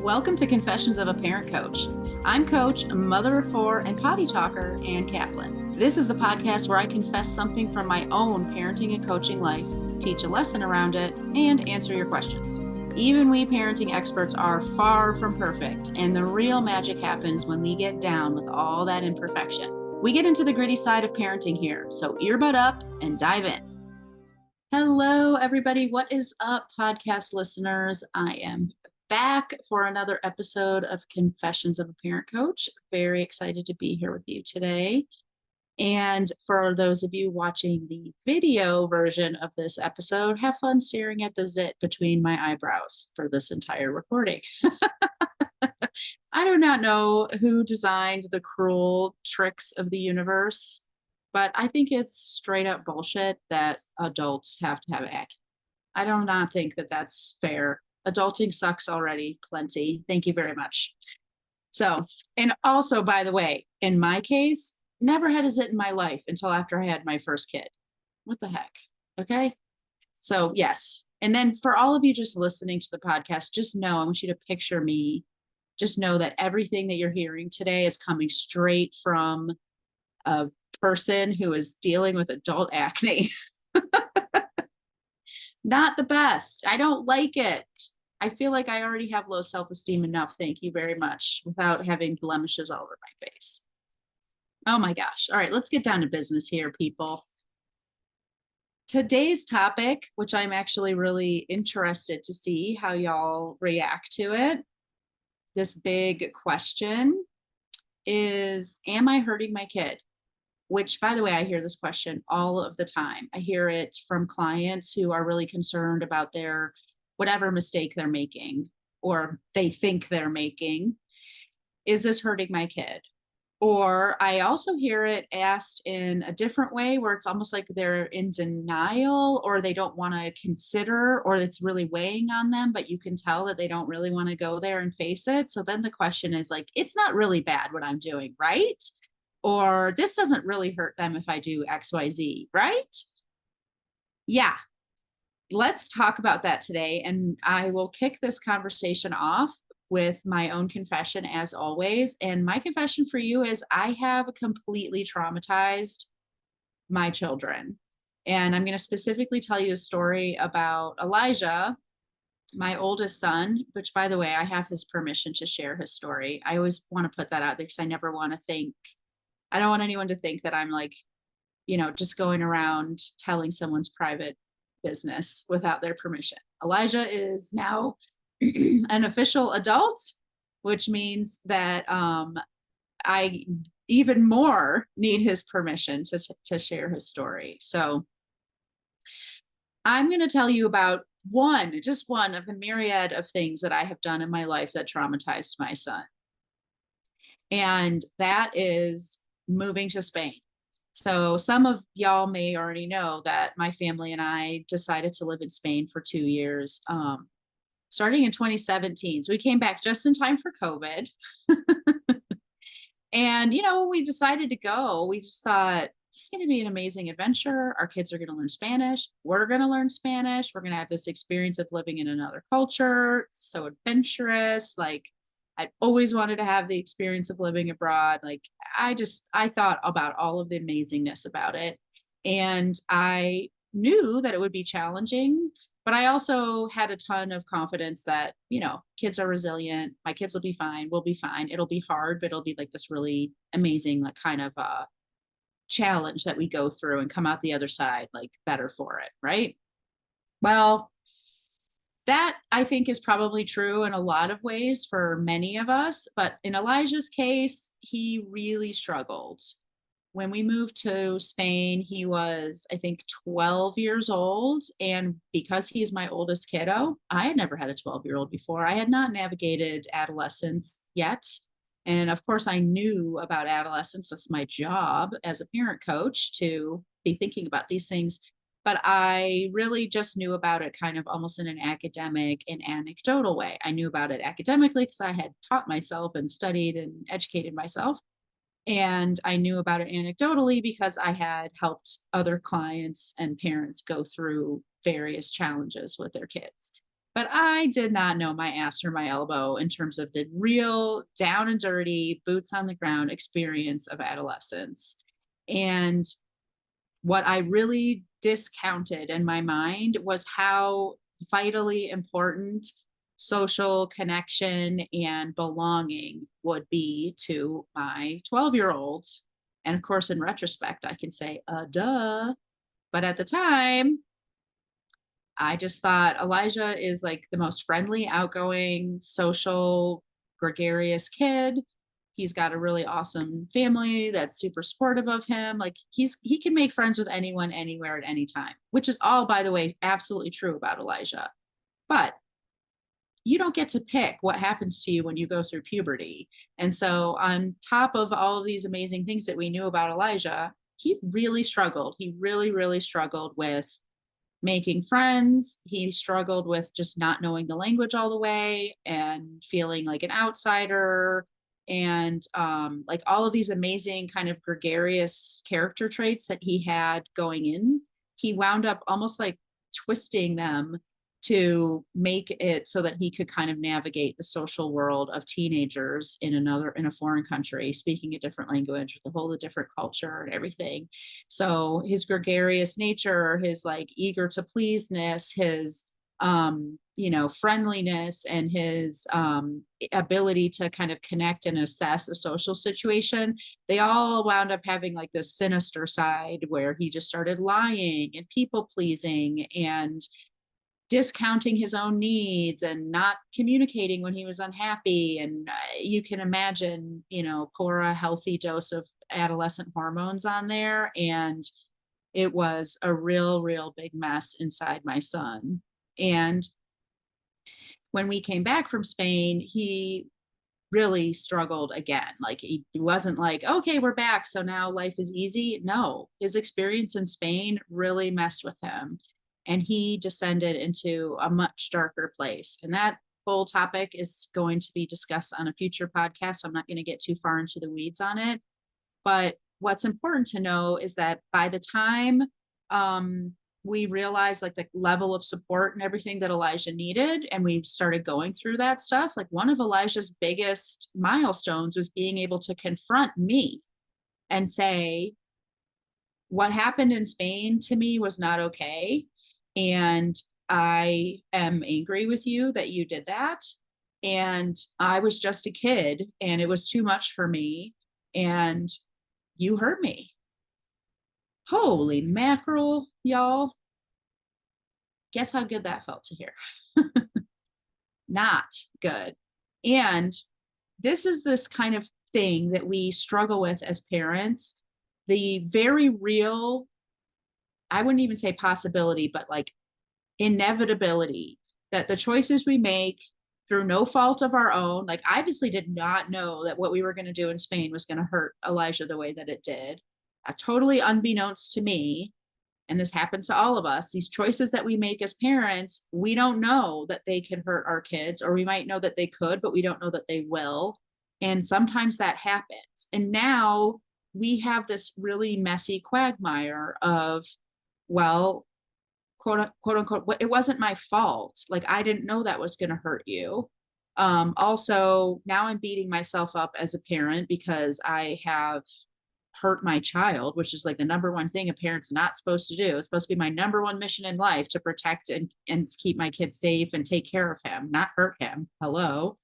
Welcome to Confessions of a Parent Coach. I'm Coach, mother of four, and potty talker, Ann Kaplan. This is the podcast where I confess something from my own parenting and coaching life, teach a lesson around it, and answer your questions. Even we parenting experts are far from perfect, and the real magic happens when we get down with all that imperfection. We get into the gritty side of parenting here, so earbud up and dive in. Hello, everybody. What is up, podcast listeners? I am back for another episode of Confessions of a Parent Coach. Very excited to be here with you today. And for those of you watching the video version of this episode, have fun staring at the zit between my eyebrows for this entire recording. I do not know who designed the cruel tricks of the universe, but I think it's straight up bullshit that adults have to have acne. I do not think that that's fair. Adulting sucks already, plenty. Thank you very much. So, and also, by the way, in my case, never had a zit in my life until after I had my first kid. What the heck? Okay. So, yes. And then for all of you just listening to the podcast, just know, I want you to picture me. Just know that everything that you're hearing today is coming straight from a person who is dealing with adult acne. Not the best. I don't like it. I feel like I already have low self-esteem enough, thank you very much, without having blemishes all over my face. Oh my gosh. All right, let's get down to business here, people. Today's topic, which I'm actually really interested to see how y'all react to it, this big question is, am I hurting my kid? Which, by the way, I hear this question all of the time. I hear it from clients who are really concerned about their whatever mistake they're making or they think they're making. Is this hurting my kid? Or I also hear it asked in a different way where it's almost like they're in denial or they don't want to consider, or it's really weighing on them, but you can tell that they don't really want to go there and face it. So then the question is like, it's not really bad what I'm doing, right? Or this doesn't really hurt them if I do XYZ, right? Yeah. Let's talk about that today. And I will kick this conversation off with my own confession as always. And my confession for you is I have completely traumatized my children. And I'm going to specifically tell you a story about Elijah, my oldest son, which, by the way, I have his permission to share his story. I always want to put that out there because I never want to think, I don't want anyone to think that I'm like, just going around telling someone's private business without their permission. Elijah is now an official adult, which means that I even more need his permission to share his story. So I'm going to tell you about just one of the myriad of things that I have done in my life that traumatized my son. And that is moving to Spain. So some of y'all may already know that my family and I decided to live in Spain for 2 years, starting in 2017. So we came back just in time for COVID. And, when we decided to go, we just thought, this is going to be an amazing adventure. Our kids are going to learn Spanish. We're going to learn Spanish. We're going to have this experience of living in another culture. It's so adventurous. Like, I'd always wanted to have the experience of living abroad. Like, I thought about all of the amazingness about it. And I knew that it would be challenging, but I also had a ton of confidence that, kids are resilient. My kids will be fine. We'll be fine. It'll be hard, but it'll be like this really amazing, like kind of challenge that we go through and come out the other side, like better for it. Right. Well, that I think is probably true in a lot of ways for many of us, but in Elijah's case, he really struggled. When we moved to Spain, he was, I think, 12 years old. And because he's my oldest kiddo, I had never had a 12-year-old before. I had not navigated adolescence yet. And of course, I knew about adolescence. That's my job as a parent coach to be thinking about these things. But I really just knew about it kind of almost in an academic and anecdotal way. I knew about it academically because I had taught myself and studied and educated myself. And I knew about it anecdotally because I had helped other clients and parents go through various challenges with their kids. But I did not know my ass or my elbow in terms of the real down and dirty, boots on the ground experience of adolescence. And what I really discounted in my mind was how vitally important social connection and belonging would be to my 12-year-old. And of course, in retrospect, I can say, duh. But at the time, I just thought Elijah is like the most friendly, outgoing, social, gregarious kid. He's got a really awesome family that's super supportive of him. Like he can make friends with anyone, anywhere, at any time, which is all, by the way, absolutely true about Elijah. But you don't get to pick what happens to you when you go through puberty. And so, on top of all of these amazing things that we knew about Elijah, he really struggled. He really, really struggled with making friends. He struggled with just not knowing the language all the way and feeling like an outsider. And like all of these amazing kind of gregarious character traits that he had going in, he wound up almost like twisting them to make it so that he could kind of navigate the social world of teenagers in a foreign country, speaking a different language with a whole different culture and everything. So his gregarious nature, his like eager to pleaseness, his friendliness, and his ability to kind of connect and assess a social situation, they all wound up having like this sinister side where he just started lying and people pleasing and discounting his own needs and not communicating when he was unhappy. And you can imagine, pour a healthy dose of adolescent hormones on there. And it was a real, real big mess inside my son. And when we came back from Spain, he really struggled again. Like he wasn't like, okay, we're back, so now life is easy. No, his experience in Spain really messed with him. And he descended into a much darker place. And that whole topic is going to be discussed on a future podcast. So I'm not going to get too far into the weeds on it. But what's important to know is that by the time we realized like the level of support and everything that Elijah needed, and we started going through that stuff, like one of Elijah's biggest milestones was being able to confront me and say, what happened in Spain to me was not okay. And I am angry with you that you did that. And I was just a kid and it was too much for me. And you hurt me. Holy mackerel, y'all. Guess how good that felt to hear. Not good. And this is this kind of thing that we struggle with as parents. The very real, I wouldn't even say possibility, but like inevitability that the choices we make through no fault of our own, like I obviously did not know that what we were going to do in Spain was going to hurt Elijah the way that it did, totally unbeknownst to me. And this happens to all of us. These choices that we make as parents, we don't know that they can hurt our kids, or we might know that they could, but we don't know that they will. And sometimes that happens. And now we have this really messy quagmire of, well, quote unquote, it wasn't my fault. Like, I didn't know that was going to hurt you. Also, now I'm beating myself up as a parent because I have hurt my child, which is like the number one thing a parent's not supposed to do. It's supposed to be my number one mission in life, to protect and keep my kid safe and take care of him, not hurt him. Hello.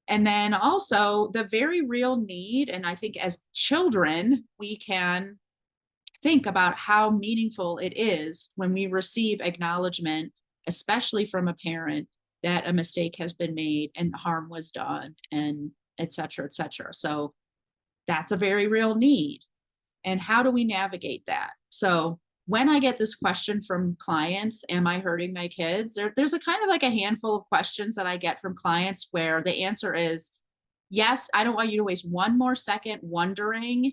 And then also the very real need. And I think as children, we can think about how meaningful it is when we receive acknowledgement, especially from a parent, that a mistake has been made and harm was done, and et cetera, et cetera. So that's a very real need. And how do we navigate that? So when I get this question from clients, am I hurting my kids? There's a kind of like a handful of questions that I get from clients where the answer is yes. I don't want you to waste one more second wondering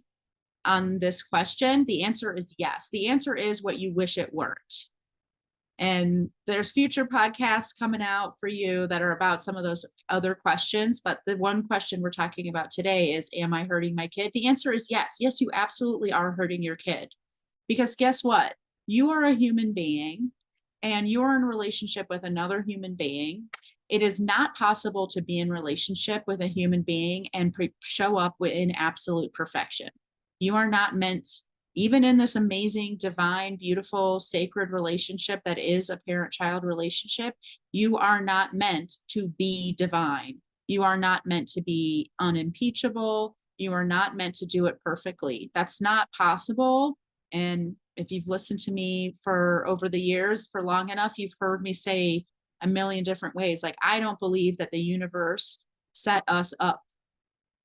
on this question. The answer is yes. The answer is what you wish it weren't. And there's future podcasts coming out for you that are about some of those other questions. But the one question we're talking about today is, am I hurting my kid? The answer is yes. Yes, you absolutely are hurting your kid. Because guess what? You are a human being and you're in a relationship with another human being, it is not possible to be in relationship with a human being and show up in absolute perfection. You are not meant, even in this amazing, divine, beautiful, sacred relationship that is a parent-child relationship, you are not meant to be divine. You are not meant to be unimpeachable. You are not meant to do it perfectly. That's not possible. And if you've listened to me for over the years for long enough, you've heard me say a million different ways. Like, I don't believe that the universe set us up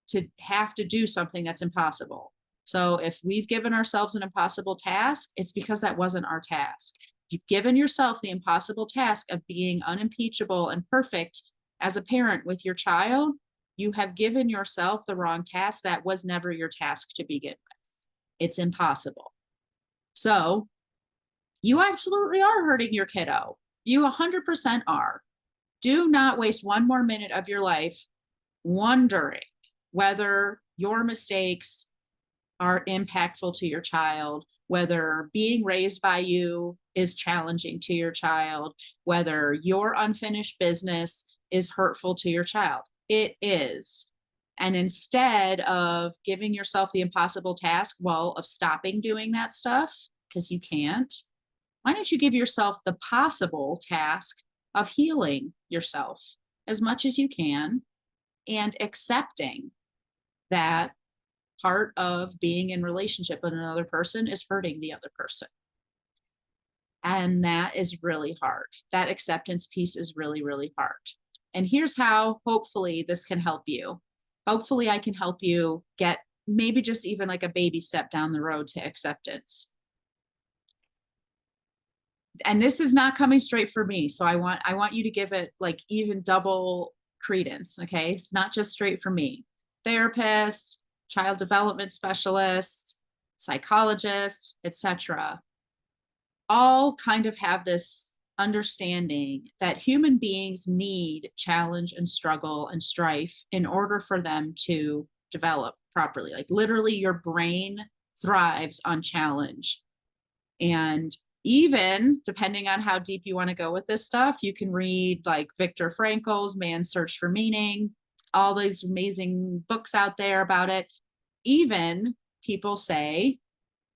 to have to do something that's impossible. So if we've given ourselves an impossible task, it's because that wasn't our task. You've given yourself the impossible task of being unimpeachable and perfect as a parent with your child. You have given yourself the wrong task. That was never your task to begin with. It's impossible. So you absolutely are hurting your kiddo. You 100% are. Do not waste one more minute of your life wondering whether your mistakes are impactful to your child, whether being raised by you is challenging to your child, whether your unfinished business is hurtful to your child. It is. And instead of giving yourself the impossible task, well, of stopping doing that stuff, because you can't, why don't you give yourself the possible task of healing yourself as much as you can and accepting that part of being in relationship with another person is hurting the other person. And that is really hard. That acceptance piece is really, really hard. And here's how hopefully this can help you. Hopefully I can help you get maybe just even like a baby step down the road to acceptance. And this is not coming straight from me. So I want you to give it like even double credence. Okay. It's not just straight from me. Therapists, child development specialists, psychologists, etc., all kind of have this understanding that human beings need challenge and struggle and strife in order for them to develop properly. Like literally your brain thrives on challenge. And even depending on how deep you want to go with this stuff, you can read like Viktor Frankl's Man's Search for Meaning, all these amazing books out there about it. Even people say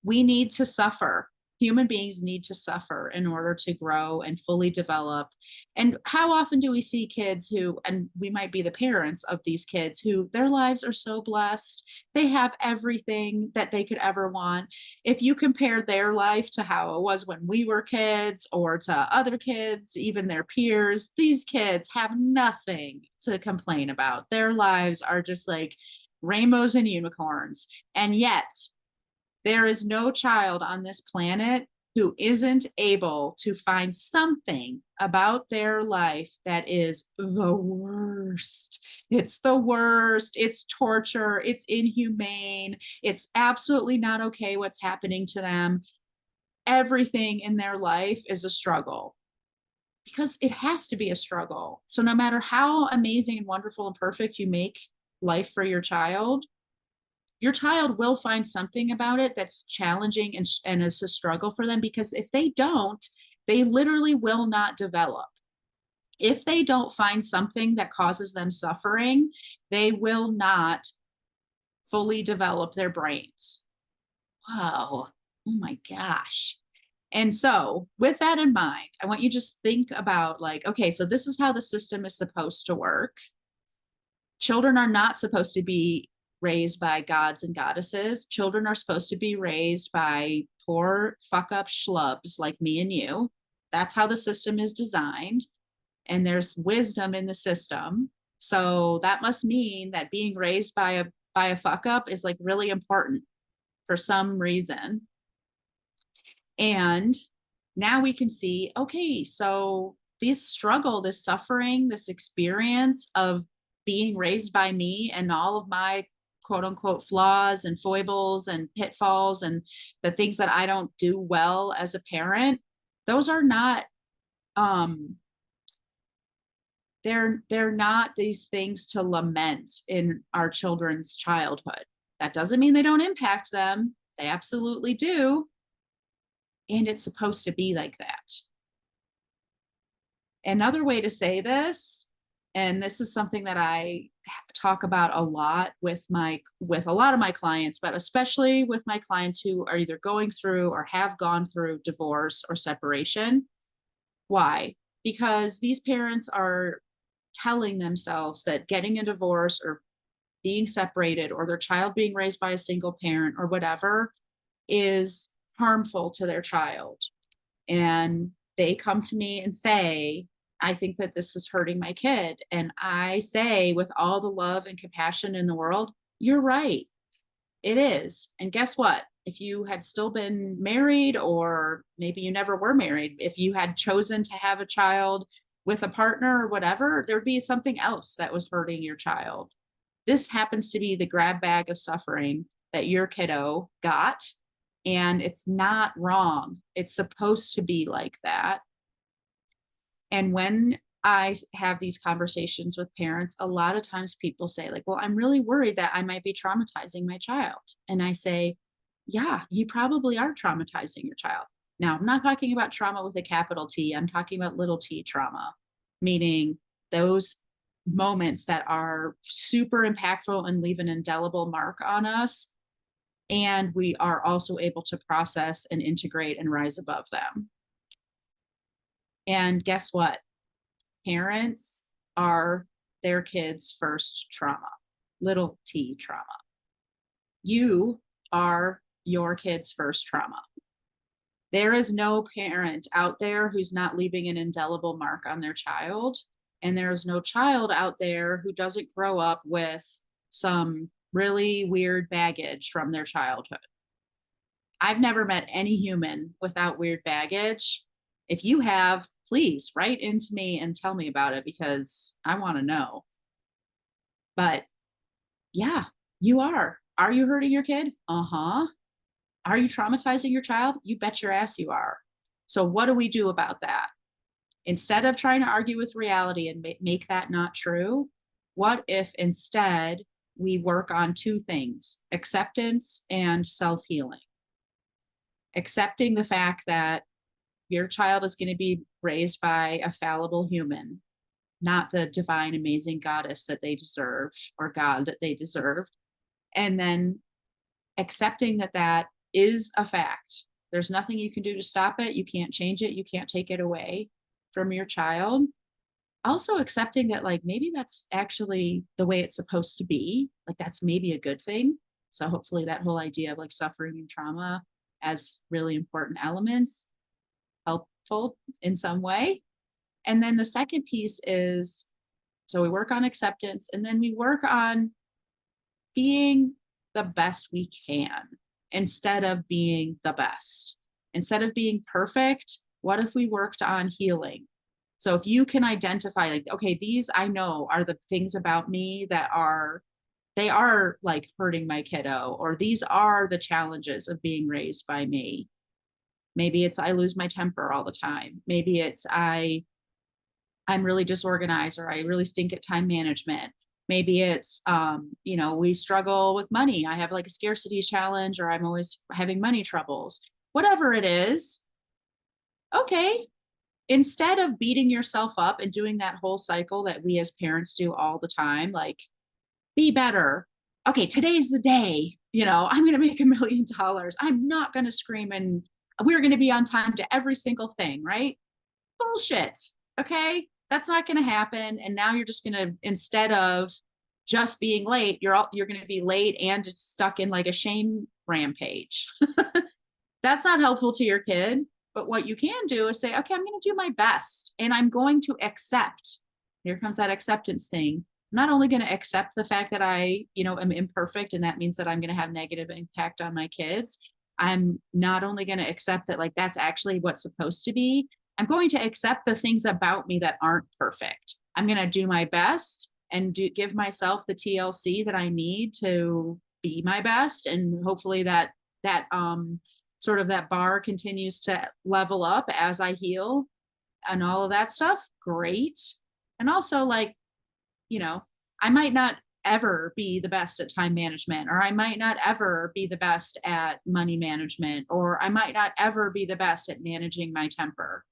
we need to suffer. Human beings need to suffer in order to grow and fully develop. And how often do we see kids who, and we might be the parents of these kids, who their lives are so blessed. They have everything that they could ever want. If you compare their life to how it was when we were kids or to other kids, even their peers, these kids have nothing to complain about. Their lives are just like rainbows and unicorns. And yet, there is no child on this planet who isn't able to find something about their life that is the worst. It's the worst. It's torture. It's inhumane. It's absolutely not okay what's happening to them. Everything in their life is a struggle because it has to be a struggle. So no matter how amazing and wonderful and perfect you make life for your child will find something about it that's challenging and is a struggle for them, because if they don't, they literally will not develop. If they don't find something that causes them suffering, they will not fully develop their brains. Wow. Oh my gosh. And so with that in mind, I want you to just think about like, okay, so this is how the system is supposed to work. Children are not supposed to be raised by gods and goddesses. Children are supposed to be raised by poor fuck up schlubs like me and you. That's how the system is designed. And there's wisdom in the system. So that must mean that being raised by a fuck up is like really important for some reason. And now we can see, okay, so this struggle, this suffering, this experience of being raised by me and all of my quote unquote flaws and foibles and pitfalls and the things that I don't do well as a parent, those are not they're not these things to lament in our children's childhood. That doesn't mean they don't impact them. They absolutely do. And it's supposed to be like that. Another way to say this, and this is something that I talk about a lot with a lot of my clients, but especially with my clients who are either going through or have gone through divorce or separation. Why? Because these parents are telling themselves that getting a divorce or being separated or their child being raised by a single parent or whatever is harmful to their child. And they come to me and say, I think that this is hurting my kid. And I say, with all the love and compassion in the world, you're right. It is. And guess what? If you had still been married, or maybe you never were married, if you had chosen to have a child with a partner or whatever, there'd be something else that was hurting your child. This happens to be the grab bag of suffering that your kiddo got. And it's not wrong. It's supposed to be like that. And when I have these conversations with parents, a lot of times people say, like, well, I'm really worried that I might be traumatizing my child. And I say, yeah, you probably are traumatizing your child. Now, I'm not talking about trauma with a capital T. I'm talking about little t trauma, meaning those moments that are super impactful and leave an indelible mark on us. And we are also able to process and integrate and rise above them. And guess what? Parents are their kids' first trauma, little t trauma. You are your kid's first trauma. There is no parent out there who's not leaving an indelible mark on their child. And there is no child out there who doesn't grow up with some really weird baggage from their childhood. I've never met any human without weird baggage. If you have, please write into me and tell me about it because I want to know. But yeah, you are. Are you hurting your kid? Uh-huh. Are you traumatizing your child? You bet your ass you are. So what do we do about that? Instead of trying to argue with reality and make that not true, what if instead we work on two things, acceptance and self-healing? Accepting the fact that your child is going to be raised by a fallible human, not the divine, amazing goddess that they deserve or God that they deserve. And then accepting that that is a fact. There's nothing you can do to stop it. You can't change it. You can't take it away from your child. Also accepting that, like, maybe that's actually the way it's supposed to be. Like, that's maybe a good thing. So hopefully that whole idea of like suffering and trauma as really important elements helpful in some way. And then the second piece is, so we work on acceptance and then we work on being the best we can instead of being the best. Instead of being perfect, what if we worked on healing? So if you can identify, like, okay, these I know are the things about me that they are like hurting my kiddo, or these are the challenges of being raised by me. Maybe it's I lose my temper all the time. Maybe it's I'm really disorganized, or I really stink at time management. Maybe it's we struggle with money. I have like a scarcity challenge, or I'm always having money troubles. Whatever it is, okay. Instead of beating yourself up and doing that whole cycle that we as parents do all the time, like, be better. Okay, today's the day. I'm going to make $1 million. I'm not going to scream and we're going to be on time to every single thing, right? Bullshit. Okay, that's not going to happen. And now you're just going to, instead of just being late, you're going to be late and it's stuck in like a shame rampage. That's not helpful to your kid. But what you can do is say, okay, I'm going to do my best and I'm going to accept. Here comes that acceptance thing. I'm not only going to accept the fact that I, am imperfect, and that means that I'm going to have negative impact on my kids. I'm not only going to accept that, like, that's actually what's supposed to be. I'm going to accept the things about me that aren't perfect. I'm going to do my best and give myself the TLC that I need to be my best. And hopefully that sort of that bar continues to level up as I heal and all of that stuff. Great. And also, like, I might not ever be the best at time management, or I might not ever be the best at money management, or I might not ever be the best at managing my temper.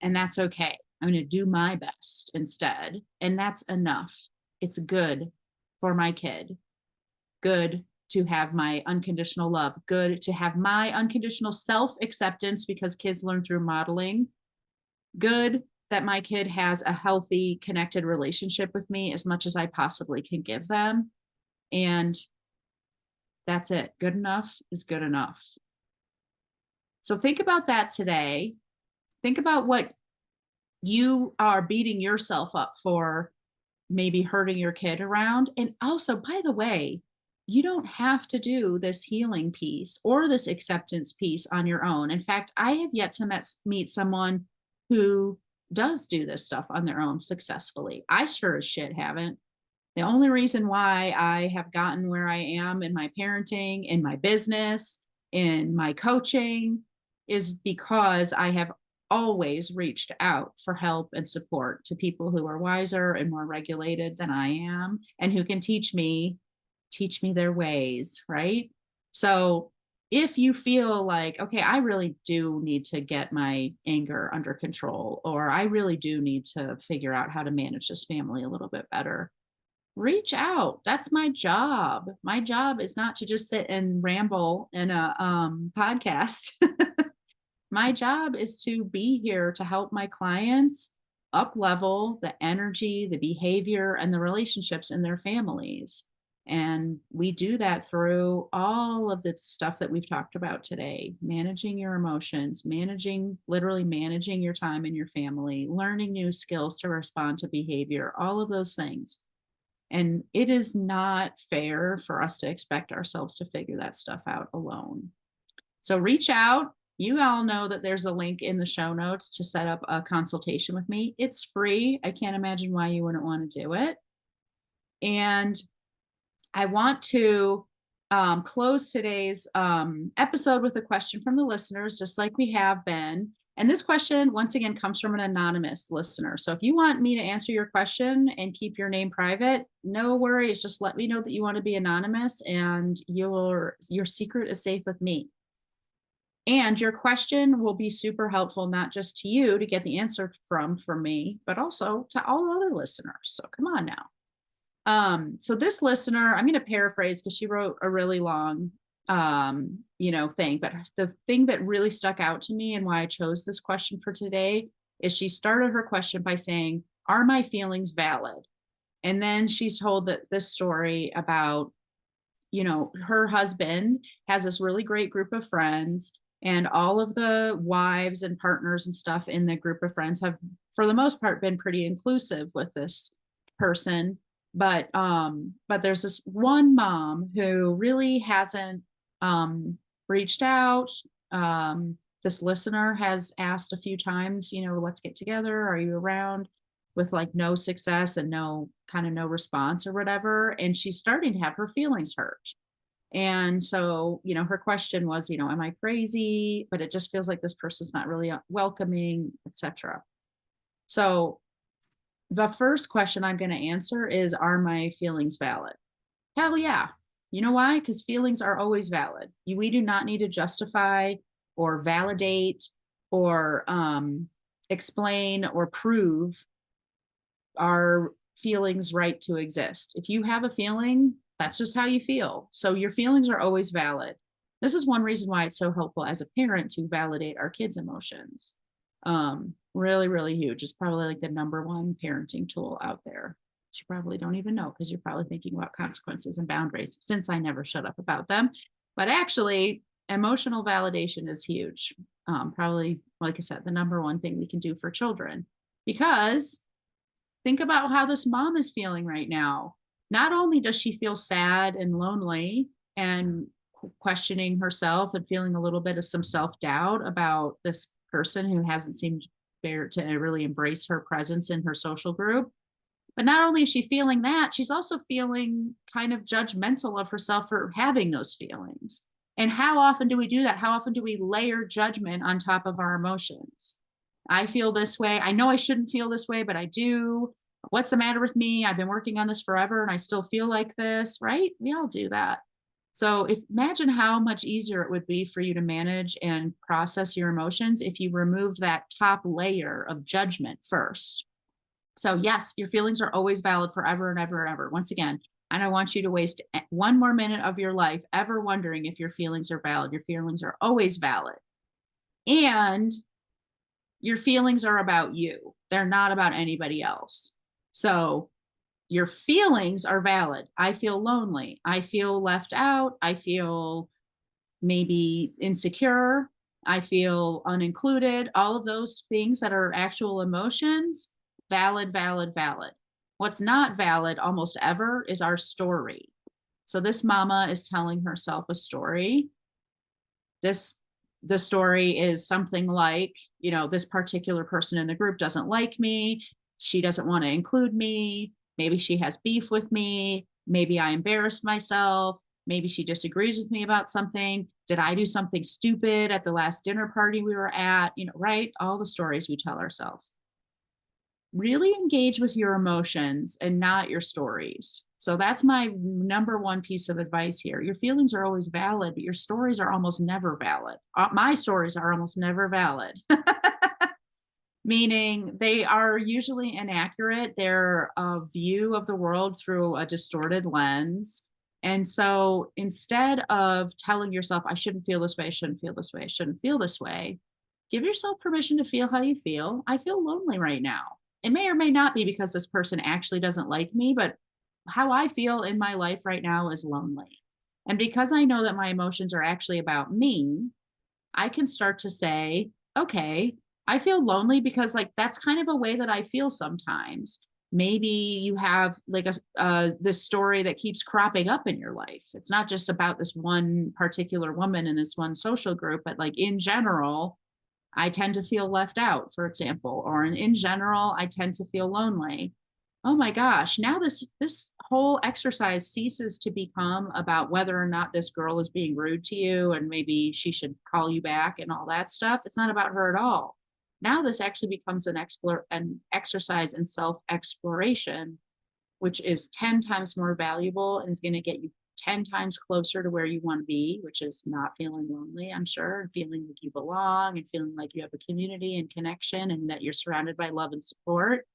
And that's okay. I'm going to do my best instead. And that's enough. It's good for my kid. Good to have my unconditional love. Good to have my unconditional self-acceptance, because kids learn through modeling. Good that my kid has a healthy, connected relationship with me as much as I possibly can give them. And that's it. Good enough is good enough. So think about that today. Think about what you are beating yourself up for, maybe hurting your kid around. And also, by the way, you don't have to do this healing piece or this acceptance piece on your own. In fact, I have yet to meet someone who does do this stuff on their own successfully. I sure as shit haven't. The only reason why I have gotten where I am in my parenting, in my business, in my coaching, is because I have always reached out for help and support to people who are wiser and more regulated than I am, and who can teach me their ways, right? So if you feel like, okay, I really do need to get my anger under control, or I really do need to figure out how to manage this family a little bit better, reach out. That's my job. My job is not to just sit and ramble in a podcast. My job is to be here to help my clients up level the energy, the behavior, and the relationships in their families. And we do that through all of the stuff that we've talked about today: managing your emotions, literally managing your time and your family, learning new skills to respond to behavior, all of those things. And it is not fair for us to expect ourselves to figure that stuff out alone. So reach out. You all know that there's a link in the show notes to set up a consultation with me. It's free. I can't imagine why you wouldn't want to do it. And I want to close today's episode with a question from the listeners, just like we have been. And this question, once again, comes from an anonymous listener. So if you want me to answer your question and keep your name private, no worries. Just let me know that you want to be anonymous, and your secret is safe with me. And your question will be super helpful, not just to you to get the answer from me, but also to all other listeners. So come on now. So this listener, I'm going to paraphrase because she wrote a really long, thing, but the thing that really stuck out to me and why I chose this question for today is she started her question by saying, "Are my feelings valid?" And then she's told this story about, her husband has this really great group of friends, and all of the wives and partners and stuff in the group of friends have, for the most part, been pretty inclusive with this person. But there's this one mom who really hasn't reached out. This listener has asked a few times, let's get together. Are you around? With like no success and no response or whatever. And she's starting to have her feelings hurt. And so, her question was, am I crazy? But it just feels like this person's not really welcoming, etc. So the first question I'm going to answer is, are my feelings valid? Hell yeah. You know why? Because feelings are always valid. We do not need to justify or validate or explain or prove our feelings right to exist. If you have a feeling, that's just how you feel. So your feelings are always valid. This is one reason why it's so helpful as a parent to validate our kids' emotions. Really, really huge. It's probably like the number one parenting tool out there. You probably don't even know, because you're probably thinking about consequences and boundaries, since I never shut up about them. But actually, emotional validation is huge. Probably, like I said, the number one thing we can do for children. Because think about how this mom is feeling right now. Not only does she feel sad and lonely and questioning herself and feeling a little bit of some self-doubt about this person who hasn't seemed to really embrace her presence in her social group. But not only is she feeling that, she's also feeling kind of judgmental of herself for having those feelings. And how often do we do that? How often do we layer judgment on top of our emotions? I feel this way. I know I shouldn't feel this way, but I do. What's the matter with me? I've been working on this forever and I still feel like this, right? We all do that. So imagine how much easier it would be for you to manage and process your emotions if you removed that top layer of judgment first. So yes, your feelings are always valid forever and ever and ever. Once again, I don't want you to waste one more minute of your life ever wondering if your feelings are valid. Your feelings are always valid. And your feelings are about you. They're not about anybody else. So your feelings are valid. I feel lonely. I feel left out. I feel maybe insecure. I feel unincluded. All of those things that are actual emotions, valid, valid, valid. What's not valid almost ever is our story. So this mama is telling herself a story. The story is something like, this particular person in the group doesn't like me. She doesn't want to include me. Maybe she has beef with me. Maybe I embarrassed myself. Maybe she disagrees with me about something. Did I do something stupid at the last dinner party we were at? Right? All the stories we tell ourselves. Really engage with your emotions and not your stories. So that's my number one piece of advice here. Your feelings are always valid, but your stories are almost never valid. My stories are almost never valid. Meaning they are usually inaccurate. They're a view of the world through a distorted lens. And so instead of telling yourself, I shouldn't feel this way, I shouldn't feel this way, I shouldn't feel this way, give yourself permission to feel how you feel. I feel lonely right now. It may or may not be because this person actually doesn't like me, but how I feel in my life right now is lonely. And because I know that my emotions are actually about me, I can start to say, okay, I feel lonely because that's kind of a way that I feel sometimes. Maybe you have this story that keeps cropping up in your life. It's not just about this one particular woman in this one social group, but in general, I tend to feel left out, for example, or in general, I tend to feel lonely. Oh my gosh, now this whole exercise ceases to become about whether or not this girl is being rude to you and maybe she should call you back and all that stuff. It's not about her at all. Now this actually becomes an exercise in self-exploration, which is 10 times more valuable and is going to get you 10 times closer to where you want to be, which is not feeling lonely, I'm sure, and feeling like you belong and feeling like you have a community and connection and that you're surrounded by love and support.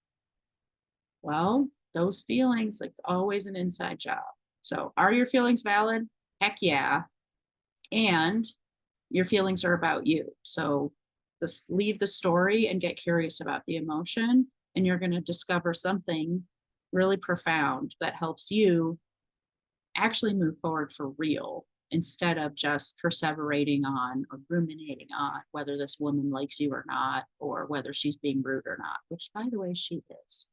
Well, those feelings, it's always an inside job. So are your feelings valid? Heck yeah. And your feelings are about you. So just leave the story and get curious about the emotion, and you're going to discover something really profound that helps you actually move forward for real instead of just perseverating on or ruminating on whether this woman likes you or not, or whether she's being rude or not, which by the way, she is.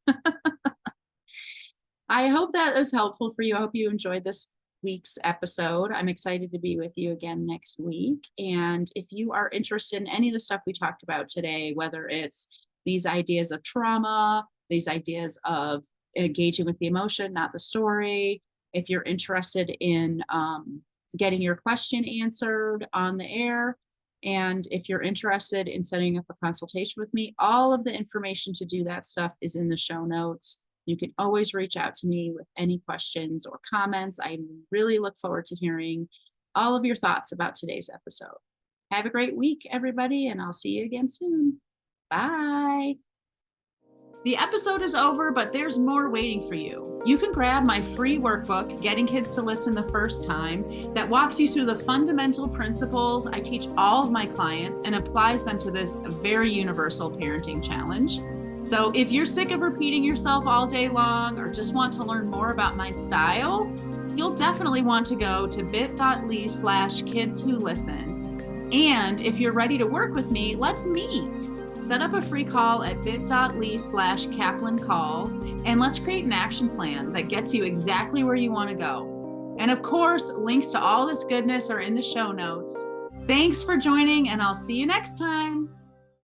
I hope that was helpful for you. I hope you enjoyed this week's episode. I'm excited to be with you again next week. And if you are interested in any of the stuff we talked about today, whether it's these ideas of trauma, these ideas of engaging with the emotion, not the story, if you're interested in getting your question answered on the air, and if you're interested in setting up a consultation with me, all of the information to do that stuff is in the show notes. You can always reach out to me with any questions or comments. I really look forward to hearing all of your thoughts about today's episode. Have a great week, everybody, and I'll see you again soon. Bye. The episode is over, but there's more waiting for you. You can grab my free workbook, Getting Kids to Listen the First Time, that walks you through the fundamental principles I teach all of my clients and applies them to this very universal parenting challenge. So if you're sick of repeating yourself all day long or just want to learn more about my style, you'll definitely want to go to bit.ly/kidswholisten. And if you're ready to work with me, let's meet. Set up a free call at bit.ly/Kaplan call, and let's create an action plan that gets you exactly where you want to go. And of course, links to all this goodness are in the show notes. Thanks for joining, and I'll see you next time.